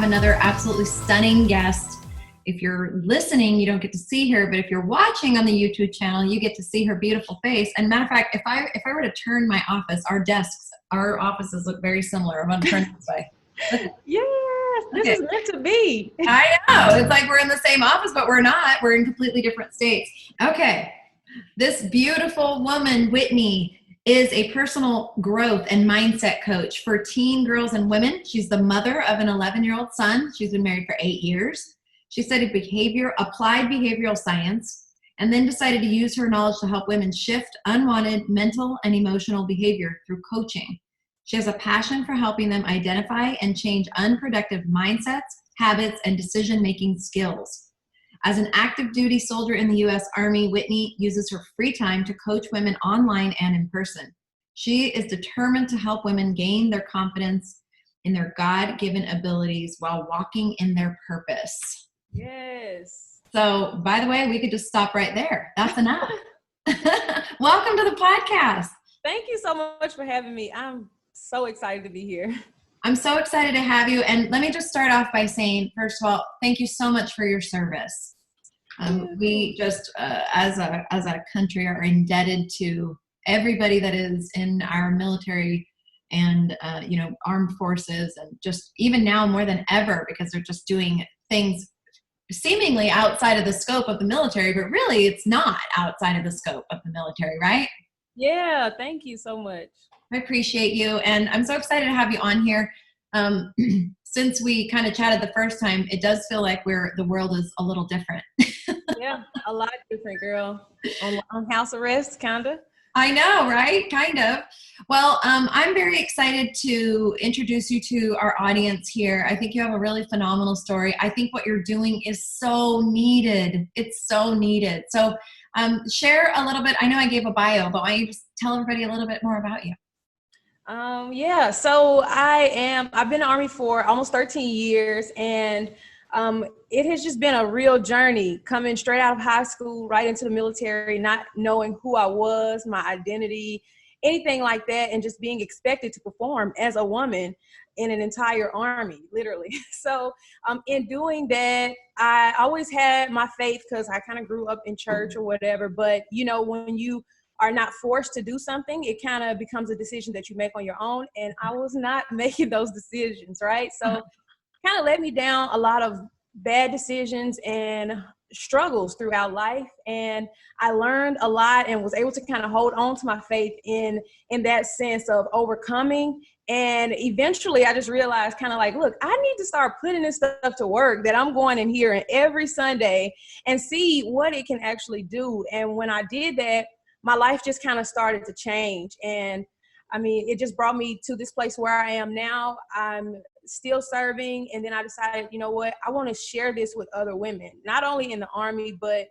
another absolutely stunning guest. If you're listening, you don't get to see her, but if you're watching on the YouTube channel, you get to see her beautiful face. And matter of fact, if I were to turn my office, our offices look very similar. I'm going to turn it this way. Yes, this is meant to be. I know. It's like we're in the same office, but we're not. We're in completely different states. Okay. This beautiful woman, Whittney, is a personal growth and mindset coach for teen girls and women. She's the mother of an 11-year-old son. She's been married for 8 years. She studied applied behavioral science, and then decided to use her knowledge to help women shift unwanted mental and emotional behavior through coaching. She has a passion for helping them identify and change unproductive mindsets, habits, and decision-making skills. As an active duty soldier in the U.S. Army, Whittney uses her free time to coach women online and in person. She is determined to help women gain their confidence in their God-given abilities while walking in their purpose. Yes. So, by the way, we could just stop right there. That's enough. Welcome to the podcast. Thank you so much for having me. I'm so excited to be here. I'm so excited to have you. And let me just start off by saying, first of all, thank you so much for your service. We just, as a country, are indebted to everybody that is in our military and, armed forces, and just even now more than ever, because they're just doing things seemingly outside of the scope of the military, but really it's not outside of the scope of the military, right? Yeah, thank you so much. I appreciate you, and I'm so excited to have you on here. Since we kind of chatted the first time, it does feel like the world is a little different. Yeah, a lot different, girl. On house arrest, kind of. I know, right? Kind of. Well, I'm very excited to introduce you to our audience here. I think you have a really phenomenal story. I think what you're doing is so needed. It's so needed. So share a little bit. I know I gave a bio, but why don't you just tell everybody a little bit more about you? So I've been in the Army for almost 13 years, and it has just been a real journey coming straight out of high school, right into the military, not knowing who I was, my identity, anything like that, and just being expected to perform as a woman in an entire army, literally. So in doing that, I always had my faith because I kind of grew up in church or whatever. But, when you are not forced to do something, it kind of becomes a decision that you make on your own. And I was not making those decisions, right? So kind of led me down a lot of bad decisions and struggles throughout life. And I learned a lot and was able to kind of hold on to my faith in that sense of overcoming. And eventually I just realized kind of like, look, I need to start putting this stuff to work that I'm going in here every Sunday and see what it can actually do. And when I did that, my life just kind of started to change. And I mean, it just brought me to this place where I am now. I'm still serving. And then I decided, you know what, I want to share this with other women, not only in the Army, but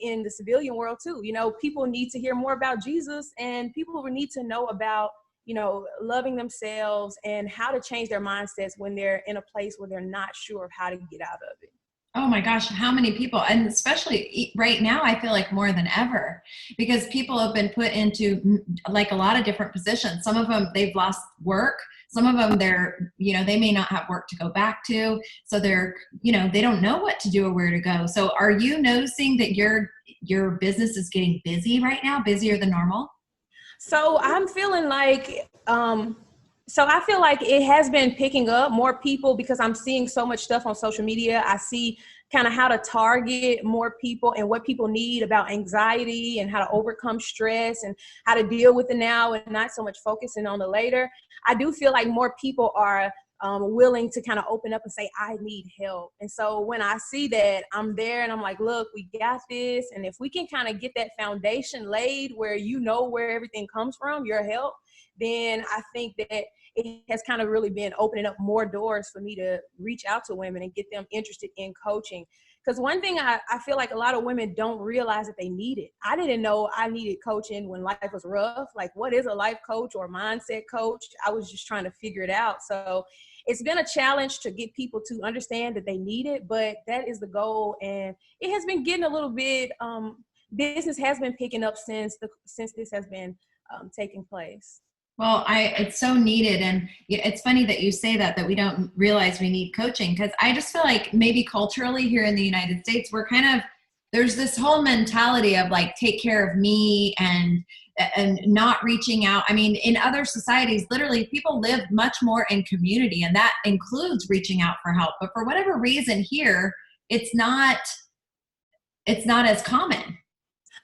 in the civilian world too. People need to hear more about Jesus, and people need to know about, loving themselves and how to change their mindsets when they're in a place where they're not sure of how to get out of it. Oh my gosh, how many people, and especially right now, I feel like more than ever, because people have been put into like a lot of different positions. Some of them, they've lost work. Some of them, they may not have work to go back to. So they don't know what to do or where to go. So are you noticing that your business is getting busy right now, busier than normal? So I'm feeling like, I feel like it has been picking up more people because I'm seeing so much stuff on social media. I see kind of how to target more people and what people need about anxiety and how to overcome stress and how to deal with the now and not so much focusing on the later. I do feel like more people are willing to kind of open up and say, I need help. And so when I see that, I'm there and I'm like, look, we got this. And if we can kind of get that foundation laid where where everything comes from, your help, then I think that it has kind of really been opening up more doors for me to reach out to women and get them interested in coaching. Because one thing I feel like a lot of women don't realize that they need it. I didn't know I needed coaching when life was rough. Like, what is a life coach or mindset coach? I was just trying to figure it out. So it's been a challenge to get people to understand that they need it, but that is the goal. And it has been getting a little bit, business has been picking up since this has been taking place. Well, it's so needed. And it's funny that you say that we don't realize we need coaching, because I just feel like maybe culturally here in the United States, we're kind of, there's this whole mentality of like, take care of me and not reaching out. I mean, in other societies, literally people live much more in community, and that includes reaching out for help. But for whatever reason here, it's not as common.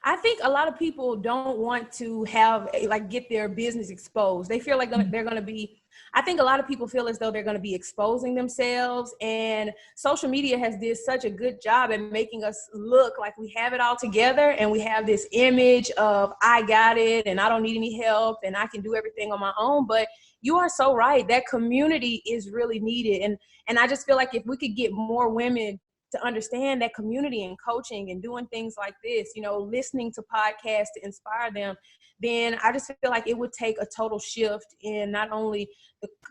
I think a lot of people don't want to have like get their business exposed. They feel like they're going to be, I think a lot of people feel as though they're going to be exposing themselves, and social media has did such a good job at making us look like we have it all together, and we have this image of I got it and I don't need any help and I can do everything on my own. But you are so right. That community is really needed. And I just feel like if we could get more women to understand that community and coaching and doing things like this, you know, listening to podcasts to inspire them, then I just feel like it would take a total shift in not only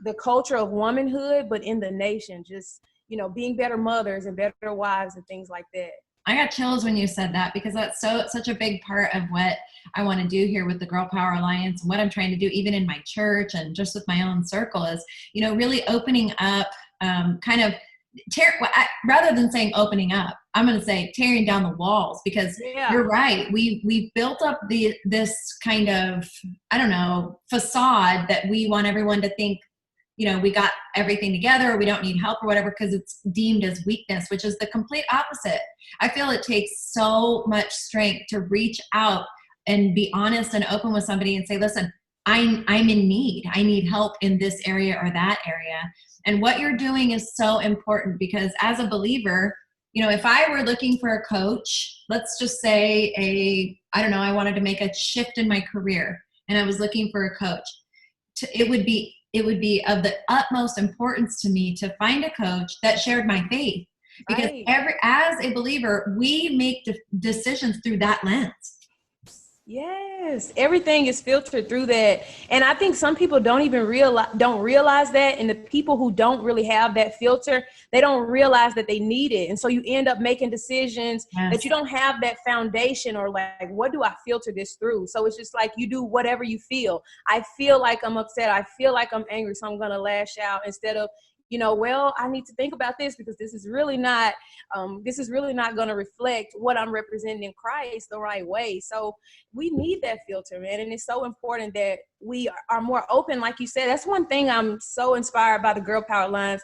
the culture of womanhood, but in the nation, just, you know, being better mothers and better wives and things like that. I got chills when you said that, because that's such a big part of what I want to do here with the Girl Power Alliance, and what I'm trying to do even in my church and just with my own circle is, you know, really opening up, kind of rather than saying opening up, I'm going to say tearing down the walls, because you're right. We've built up this kind of, I don't know, facade that we want everyone to think, you know, we got everything together, or we don't need help or whatever, because it's deemed as weakness, which is the complete opposite. I feel it takes so much strength to reach out and be honest and open with somebody and say, listen, I'm in need. I need help in this area or that area. And what you're doing is so important, because as a believer, you know, if I were looking for a coach, let's just say I don't know, I wanted to make a shift in my career and I was looking for a coach, it would be of the utmost importance to me to find a coach that shared my faith, because as a believer, we make decisions through that lens. Yes, everything is filtered through that. And I think some people don't realize that. And the people who don't really have that filter, they don't realize that they need it. And so you end up making decisions that you don't have that foundation, or like, what do I filter this through? So it's just like you do whatever you feel. I feel like I'm upset. I feel like I'm angry, so I'm going to lash out, instead of, you know, well, I need to think about this, because this is really not going to reflect what I'm representing in Christ the right way. So we need that filter, man. And it's so important that we are more open. Like you said, that's one thing I'm so inspired by the Girl Power Lines,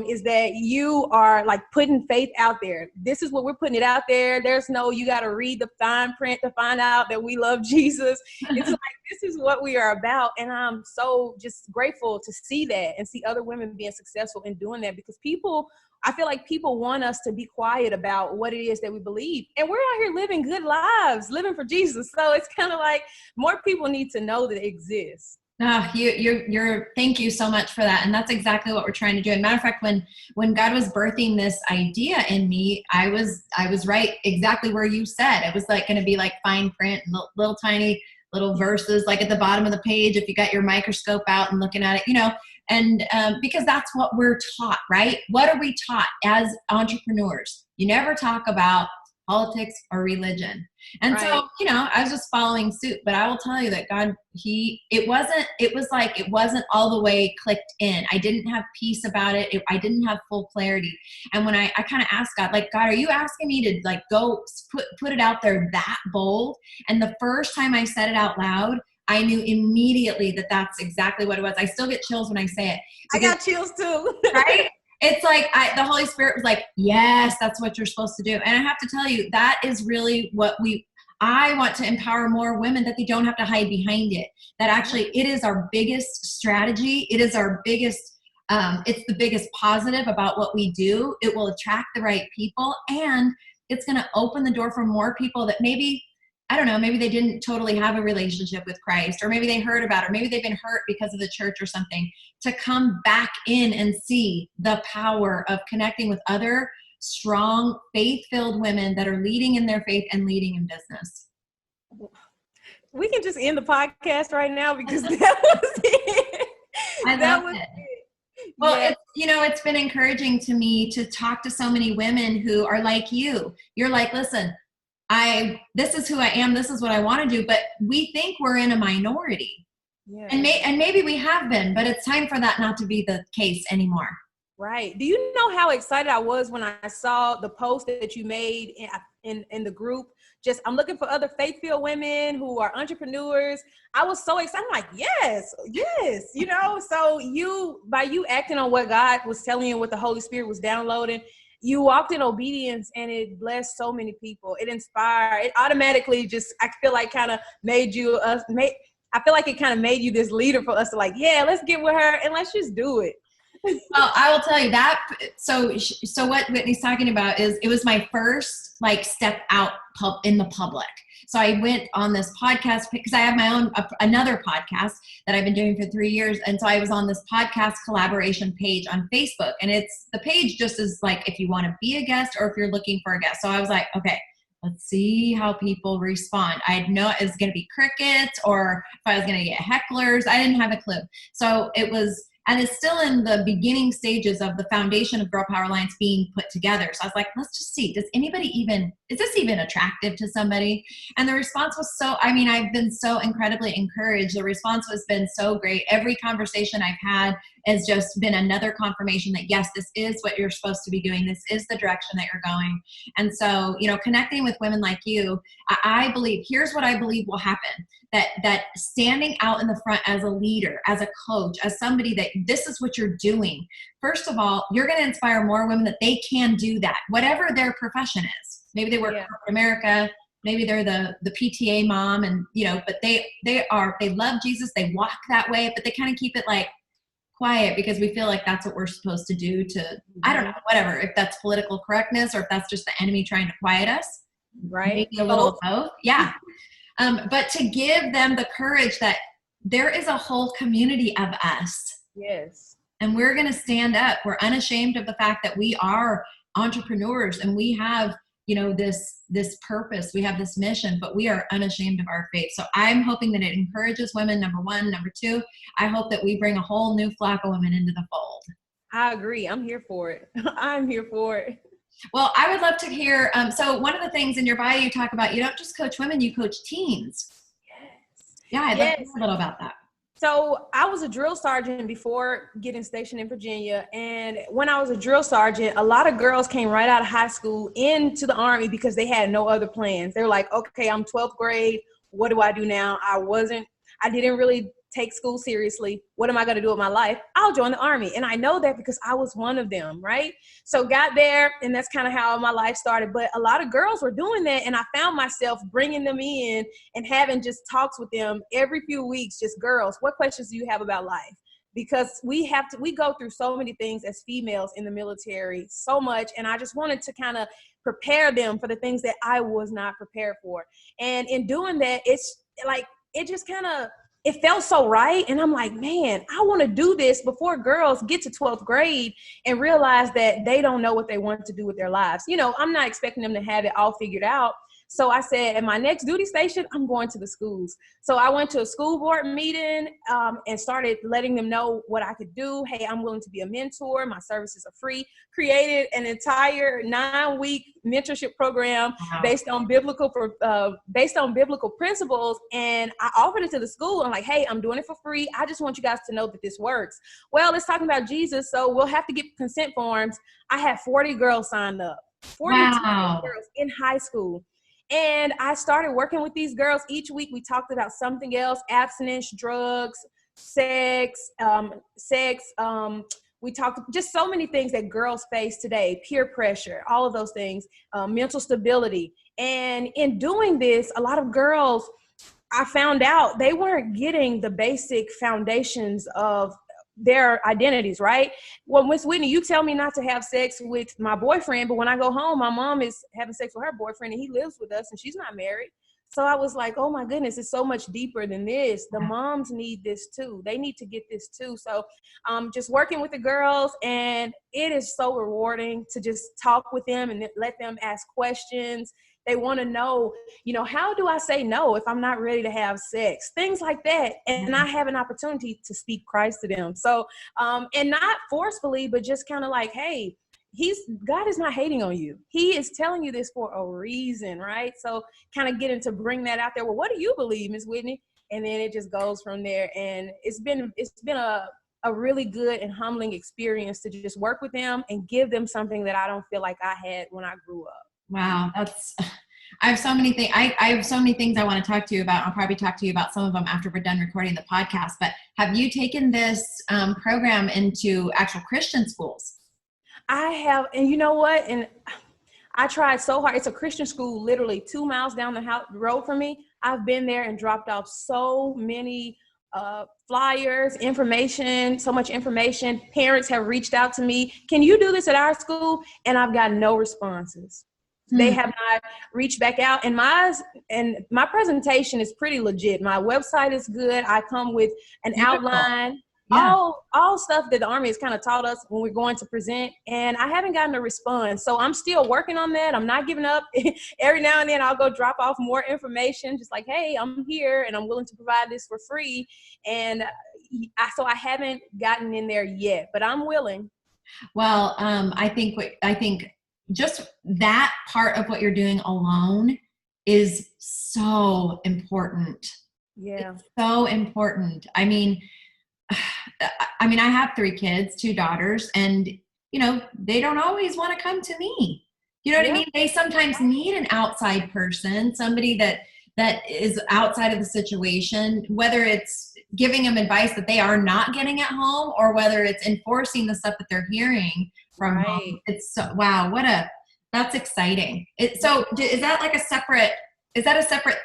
is that you are like putting faith out there. This is what we're putting it out there. There's no, you got to read the fine print to find out that we love Jesus. It's like, this is what we are about. And I'm so just grateful to see that and see other women being successful in doing that, because I feel like people want us to be quiet about what it is that we believe. And we're out here living good lives, living for Jesus. So it's kind of like more people need to know that it exists. You're thank you so much for that. And that's exactly what we're trying to do. And matter of fact, when God was birthing this idea in me, I was right exactly where you said. It was like going to be like fine print, little tiny little verses, like at the bottom of the page, if you got your microscope out and looking at it, you know, and because that's what we're taught, right? What are we taught as entrepreneurs? You never talk about politics or religion. And so, you know, I was just following suit, but I will tell you that God, it wasn't all the way clicked in. I didn't have peace about it. I didn't have full clarity. And when I kind of asked God, like, God, are you asking me to like go put it out there that bold? And the first time I said it out loud, I knew immediately that that's exactly what it was. I still get chills when I say it. I got chills too. Right? It's like the Holy Spirit was like, yes, that's what you're supposed to do. And I have to tell you, that is really what I want to empower more women, that they don't have to hide behind it. That actually it is our biggest strategy. It is our biggest, it's the biggest positive about what we do. It will attract the right people, and it's going to open the door for more people that maybe, I don't know, maybe they didn't totally have a relationship with Christ, or maybe they heard about it, or maybe they've been hurt because of the church or something, to come back in and see the power of connecting with other strong, faith-filled women that are leading in their faith and leading in business. We can just end the podcast right now, because that was it. I love it. Well, yeah. It's been encouraging to me to talk to so many women who are like you. You're like, listen, this is who I am. This is what I want to do. But we think we're in a minority. Yeah. And maybe we have been, but it's time for that not to be the case anymore. Right. Do you know how excited I was when I saw the post that you made in the group? Just, I'm looking for other faith-filled women who are entrepreneurs. I was so excited. I'm like, yes, yes. So by you acting on what God was telling you, what the Holy Spirit was downloading, you walked in obedience, and it blessed so many people. It inspired, it automatically just, I feel like kind of made you I feel like it kind of made you this leader for us to like, yeah, let's get with her and let's just do it. Well, I will tell you that. So what Whitney's talking about is, it was my first like step out in the public. So I went on this podcast because I have my own, another podcast that I've been doing for 3 years. And so I was on this podcast collaboration page on Facebook, and the page just is like, if you want to be a guest or if you're looking for a guest. So I was like, okay, let's see how people respond. I didn't know it was going to be crickets or if I was going to get hecklers. I didn't have a clue. So and it's still in the beginning stages of the foundation of Girl Power Alliance being put together. So I was like, let's just see, is this even attractive to somebody? And the response was I've been so incredibly encouraged. The response has been so great. Every conversation I've had has just been another confirmation that yes, this is what you're supposed to be doing. This is the direction that you're going. And so, connecting with women like you, I believe, here's what I believe will happen. That standing out in the front as a leader, as a coach, as somebody that this is what you're doing. First of all, you're going to inspire more women that they can do that, whatever their profession is. Maybe they work for America. Maybe they're the PTA mom, and but they love Jesus. They walk that way, but they kind of keep it like quiet because we feel like that's what we're supposed to do to, I don't know, whatever, if that's political correctness or if that's just the enemy trying to quiet us. Right. Maybe a little of both. Yeah. But to give them the courage that there is a whole community of us. Yes. And we're going to stand up. We're unashamed of the fact that we are entrepreneurs and we have, this purpose. We have this mission, but we are unashamed of our faith. So I'm hoping that it encourages women, number one. Number two, I hope that we bring a whole new flock of women into the fold. I agree. I'm here for it. I'm here for it. Well, I would love to hear. So one of the things in your bio, you talk about, you don't just coach women, you coach teens. Yes. Yeah, I'd love to hear a little about that. So I was a drill sergeant before getting stationed in Virginia. And when I was a drill sergeant, a lot of girls came right out of high school into the Army because they had no other plans. They were like, okay, I'm 12th grade. What do I do now? I didn't really take school seriously. What am I going to do with my life? I'll join the Army. And I know that because I was one of them, right? So got there, and that's kind of how my life started. But a lot of girls were doing that, and I found myself bringing them in and having just talks with them every few weeks, just girls, what questions do you have about life? Because we go through so many things as females in the military, so much. And I just wanted to kind of prepare them for the things that I was not prepared for. And in doing that, it's like, it felt so right. And I'm like, man, I want to do this before girls get to 12th grade and realize that they don't know what they want to do with their lives. I'm not expecting them to have it all figured out. So I said, at my next duty station, I'm going to the schools. So I went to a school board meeting and started letting them know what I could do. Hey, I'm willing to be a mentor. My services are free. Created an entire 9-week mentorship program based on biblical principles. And I offered it to the school. I'm like, hey, I'm doing it for free. I just want you guys to know that this works. Well, it's talking about Jesus, so we'll have to get consent forms. I had 40 girls signed up. 42 girls in high school. And I started working with these girls. Each week we talked about something else: abstinence, drugs, sex. We talked just so many things that girls face today: peer pressure, all of those things, mental stability. And in doing this, a lot of girls, I found out they weren't getting the basic foundations of their identities, right? Well, Miss Whitney, you tell me not to have sex with my boyfriend, but when I go home, my mom is having sex with her boyfriend and he lives with us and she's not married. So I was like, oh my goodness, it's so much deeper than this. The moms need this too. They need to get this too. So just working with the girls, and it is so rewarding to just talk with them and let them ask questions. They want to know, how do I say no if I'm not ready to have sex? Things like that. And I have an opportunity to speak Christ to them. So, and not forcefully, but just kind of like, hey, God is not hating on you. He is telling you this for a reason, right? So kind of getting to bring that out there. Well, what do you believe, Ms. Whitney? and then it just goes from there. And it's been a really good and humbling experience to just work with them and give them something that I don't feel like I had when I grew up. Wow, I have so many things. I have so many things I want to talk to you about. I'll probably talk to you about some of them after we're done recording the podcast. But have you taken this program into actual Christian schools? I have, and you know what? And I tried so hard. It's a Christian school, literally 2 miles down the road from me. I've been there and dropped off so many flyers, information, so much information. Parents have reached out to me. Can you do this at our school? And I've got no responses. They have not reached back out. And my presentation is pretty legit. My website is good. I come with an outline, all stuff that the Army has kind of taught us when we're going to present. And I haven't gotten a response. So I'm still working on that. I'm not giving up. Every now and then I'll go drop off more information, just like, hey, I'm here and I'm willing to provide this for free. And so I haven't gotten in there yet, but I'm willing. Well, I think just that part of what you're doing alone is so important. Yeah. It's so important. I mean, I have 3 kids, 2 daughters, and, they don't always want to come to me. You know what I mean? They sometimes need an outside person, somebody that is outside of the situation, whether it's giving them advice that they are not getting at home or whether it's enforcing the stuff that they're hearing from home. It's so, wow, that's exciting. Is that like a separate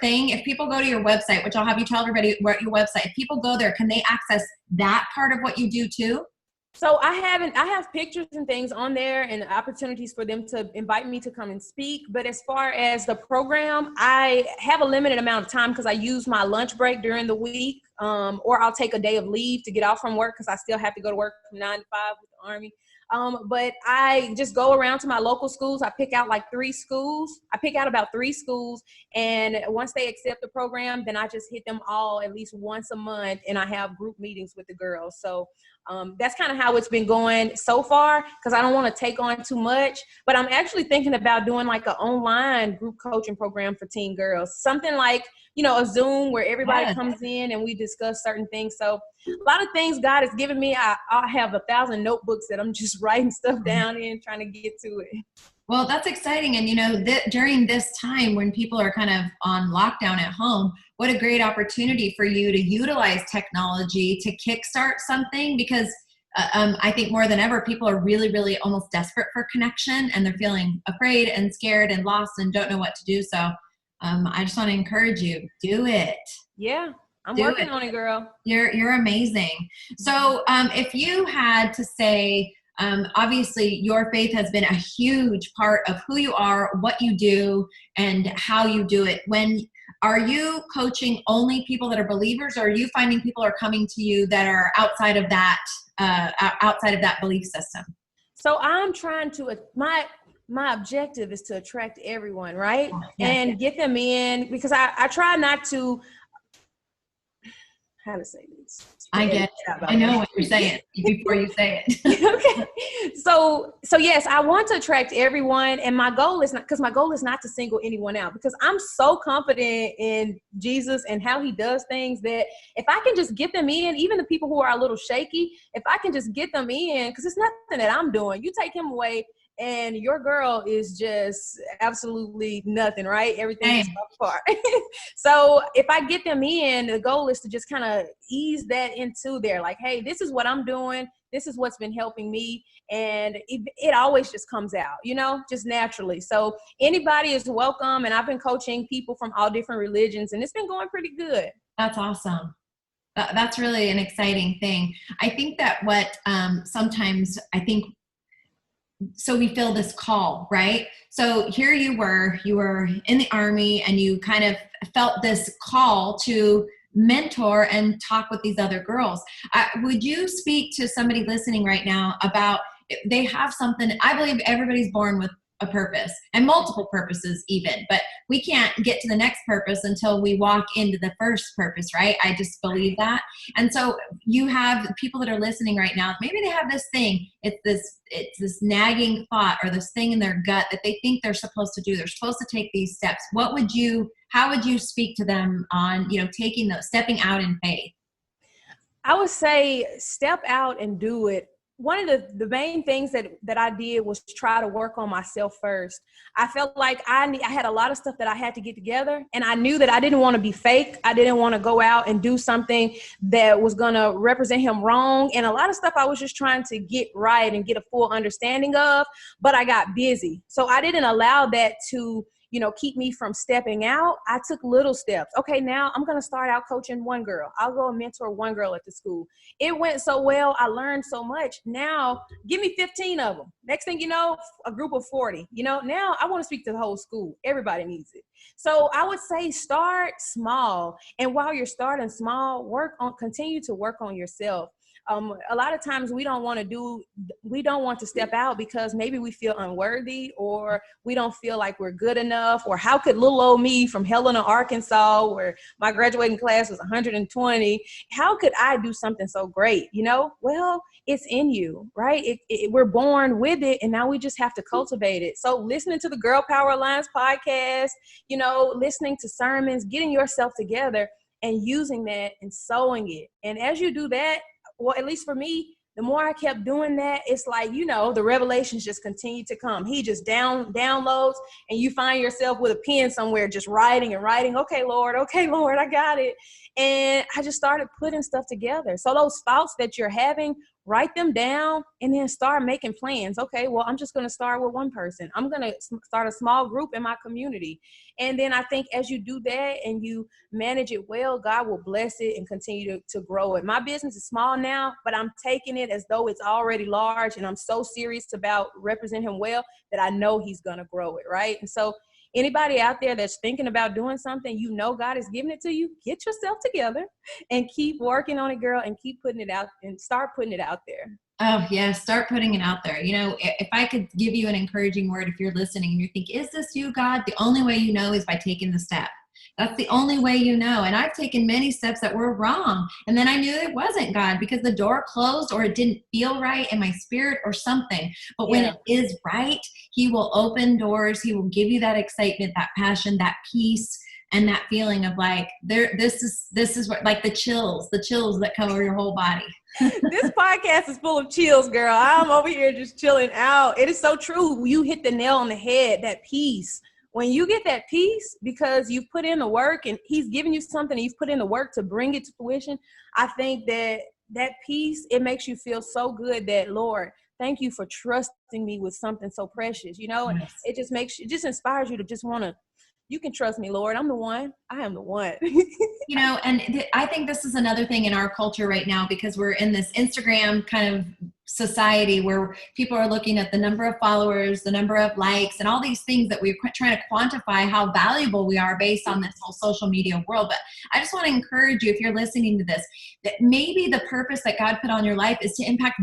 thing? If people go to your website, which I'll have you tell everybody what your website, if people go there, can they access that part of what you do too? So I have pictures and things on there and opportunities for them to invite me to come and speak. But as far as the program, I have a limited amount of time because I use my lunch break during the week, or I'll take a day of leave to get off from work because I still have to go to work from 9 to 5 with the Army. But I just go around to my local schools. I pick out like 3 schools. I pick out about 3 schools. And once they accept the program, then I just hit them all at least once a month. And I have group meetings with the girls. So that's kind of how it's been going so far because I don't want to take on too much. But I'm actually thinking about doing like an online group coaching program for teen girls. Something like, a Zoom where everybody comes in and we discuss certain things. So a lot of things God has given me. I have 1,000 notebooks that I'm just writing stuff down in, trying to get to it. Well, that's exciting. And, during this time when people are kind of on lockdown at home, what a great opportunity for you to utilize technology to kickstart something because I think more than ever, people are really, really almost desperate for connection and they're feeling afraid and scared and lost and don't know what to do. So I just want to encourage you, do it. Yeah. I'm working on it, girl. You're amazing. So if you had to say, obviously your faith has been a huge part of who you are, what you do, and how you do it. Are you coaching only people that are believers, or are you finding people are coming to you that are outside of that belief system? So I'm trying to, my objective is to attract everyone, right? And get them in because I try not to, how to say this? I get it. I know what you're saying before you say it. Okay. So yes, I want to attract everyone. And my goal is not to single anyone out because I'm so confident in Jesus and how he does things that if I can just get them in, even the people who are a little shaky, if I can just get them in, because it's nothing that I'm doing. You take him away and your girl is just absolutely nothing, right? Everything is apart. So if I get them in, the goal is to just kind of ease that into there. Like, hey, this is what I'm doing. This is what's been helping me. And it always just comes out, just naturally. So anybody is welcome. And I've been coaching people from all different religions and it's been going pretty good. That's awesome. That's really an exciting thing. I think that so we feel this call, right? So here you were in the Army and you kind of felt this call to mentor and talk with these other girls. Would you speak to somebody listening right now about, they have something, I believe everybody's born with a purpose and multiple purposes even, but we can't get to the next purpose until we walk into the first purpose, right? I just believe that. And so you have people that are listening right now, maybe they have this thing, it's this nagging thought or this thing in their gut that they think they're supposed to do. They're supposed to take these steps. How would you speak to them on, stepping out in faith? I would say step out and do it. One of the main things that I did was try to work on myself first. I felt like I had a lot of stuff that I had to get together, and I knew that I didn't want to be fake. I didn't want to go out and do something that was going to represent him wrong. And a lot of stuff I was just trying to get right and get a full understanding of, but I got busy. So I didn't allow that to keep me from stepping out. I took little steps. Okay, now I'm going to start out coaching one girl. I'll go and mentor one girl at the school. It went so well. I learned so much. Now give me 15 of them. Next thing you know, a group of 40. Now I want to speak to the whole school. Everybody needs it. So I would say start small. And while you're starting small, continue to work on yourself. A lot of times we don't want to step out because maybe we feel unworthy, or we don't feel like we're good enough, or how could little old me from Helena, Arkansas, where my graduating class was 120, how could I do something so great? Well, it's in you, right? We're born with it, and now we just have to cultivate it. So listening to the Girl Power Alliance podcast, listening to sermons, getting yourself together and using that and sowing it. And as you do that, well, at least for me, the more I kept doing that, it's like, the revelations just continue to come. He just downloads, and you find yourself with a pen somewhere just writing and writing. Okay, Lord, I got it. And I just started putting stuff together. So those thoughts that you're having, write them down and then start making plans. Okay, well, I'm just going to start with one person. I'm going to start a small group in my community. And then I think as you do that and you manage it well, God will bless it and continue to grow it. My business is small now, but I'm taking it as though it's already large. And I'm so serious about representing him well that I know he's going to grow it, right? And so anybody out there that's thinking about doing something, God is giving it to you, get yourself together and keep working on it, girl, and keep putting it out and start putting it out there. Oh, yeah. Start putting it out there. If I could give you an encouraging word, if you're listening and you think, is this you, God? The only way you know is by taking the step. That's the only way you know. And I've taken many steps that were wrong. And then I knew it wasn't God because the door closed or it didn't feel right in my spirit or something. But when it is right, he will open doors. He will give you that excitement, that passion, that peace, and that feeling of like, this is what, like the chills that come over your whole body. This podcast is full of chills, girl. I'm over here just chilling out. It is so true. You hit the nail on the head, that peace. When you get that peace because you've put in the work and he's giving you something and you've put in the work to bring it to fruition, I think that peace, it makes you feel so good that, Lord, thank you for trusting me with something so precious, and Yes. it just inspires you to just want to, you can trust me, Lord. I'm the one. I am the one. I think this is another thing in our culture right now because we're in this Instagram kind of society where people are looking at the number of followers, the number of likes, and all these things that we're trying to quantify how valuable we are based on this whole social media world. But I just want to encourage you, if you're listening to this, that maybe the purpose that God put on your life is to impact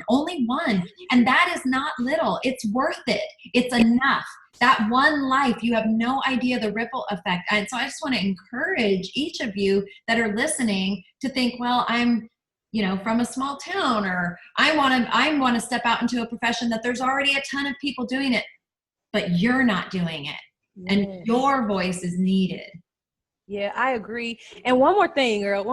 only one. And that is not little. It's worth it. It's enough. That one life, you have no idea the ripple effect. And so I just want to encourage each of you that are listening to think, well, I'm, from a small town, or I want to step out into a profession that there's already a ton of people doing it, but you're not doing it. Yes. And your voice is needed. Yeah, I agree. And one more thing, girl,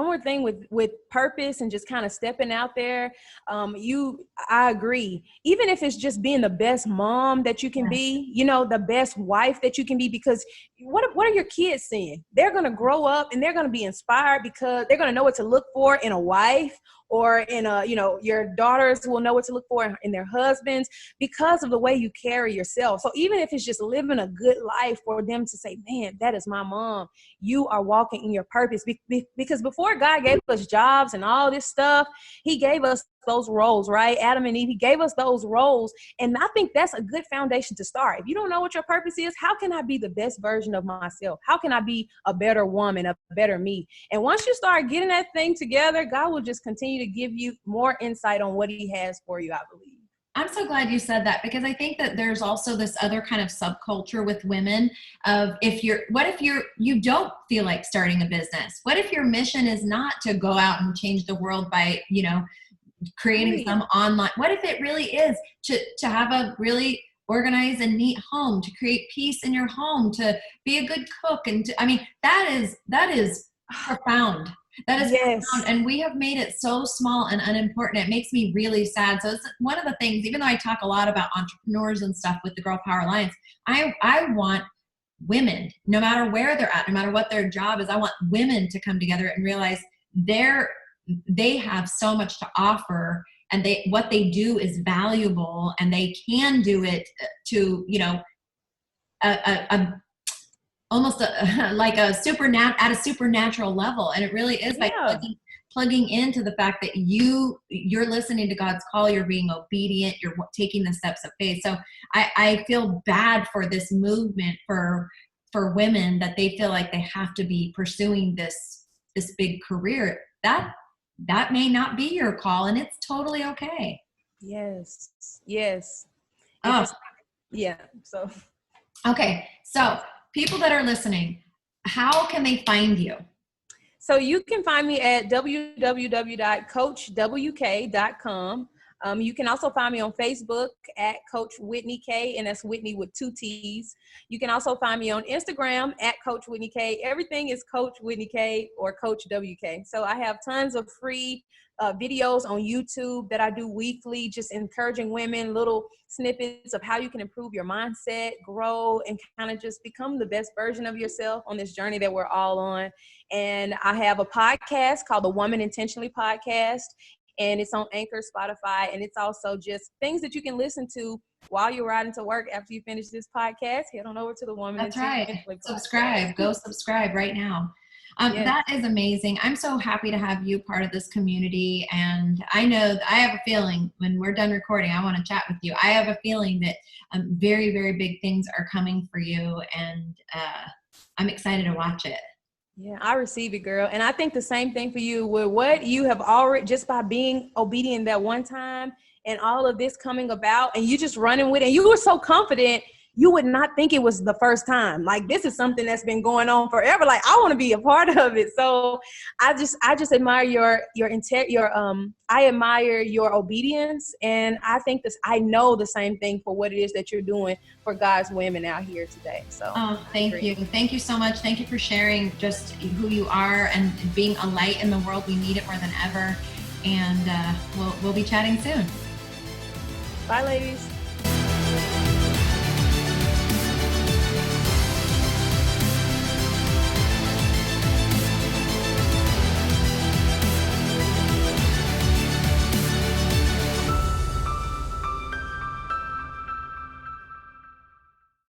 with purpose and just kind of stepping out there. I agree. Even if it's just being the best mom that you can be, the best wife that you can be, because what are your kids seeing? They're going to grow up and they're going to be inspired because they're going to know what to look for in a wife, or in your daughters will know what to look for in their husbands because of the way you carry yourself. So even if it's just living a good life for them to say, man, that is my mom, you are walking in your purpose. Because before God gave us jobs and all this stuff, he gave us those roles, right? Adam and Eve, he gave us those roles. And I think that's a good foundation to start. If you don't know what your purpose is, how can I be the best version of myself? How can I be a better woman, a better me? And once you start getting that thing together, God will just continue to give you more insight on what he has for you, I believe. I'm so glad you said that, because I think that there's also this other kind of subculture with women of, what if you don't feel like starting a business? What if your mission is not to go out and change the world by, creating some online, what if it really is to have a really organized and neat home, to create peace in your home, to be a good cook, and that is profound. That is Yes. profound, and we have made it so small and unimportant. It makes me really sad. So it's one of the things, even though I talk a lot about entrepreneurs and stuff with the Girl Power Alliance, I want women, no matter where they're at, no matter what their job is, I want women to come together and realize they have so much to offer, and what they do is valuable, and they can do it to, almost like at a supernatural level. And it really is by plugging into the fact that you're listening to God's call, you're being obedient, you're taking the steps of faith. So I feel bad for this movement for women, that they feel like they have to be pursuing this big career. That may not be your call, and it's totally okay. Yes. Yes. Oh. Yeah. So. Okay. So people that are listening, how can they find you? So you can find me at www.coachwk.com. You can also find me on Facebook at Coach Whittney K, and that's Whitney with 2 T's. You can also find me on Instagram at Coach Whittney K. Everything is Coach Whittney K or Coach WK. So I have tons of free videos on YouTube that I do weekly, just encouraging women, little snippets of how you can improve your mindset, grow, and kind of just become the best version of yourself on this journey that we're all on. And I have a podcast called the Woman Intentionally Podcast, and it's on Anchor, Spotify, and it's also just things that you can listen to while you're riding to work. After you finish this podcast, head on over to the Woman Intentionally Podcast. Subscribe. Go subscribe right now. Yes. That is amazing. I'm so happy to have you part of this community. And I know I have a feeling when we're done recording, I want to chat with you. I have a feeling that very, very big things are coming for you. And I'm excited to watch it. Yeah, I receive it, girl. And I think the same thing for you, with what you have already, just by being obedient that one time and all of this coming about, and you just running with it. And you were so confident, you would not think it was the first time. Like, this is something that's been going on forever. Like, I want to be a part of it. So I just admire I admire your obedience. And I think I know the same thing for what it is that you're doing for God's women out here today. So thank you. Thank you so much. Thank you for sharing just who you are and being a light in the world. We need it more than ever. And we'll be chatting soon. Bye, ladies.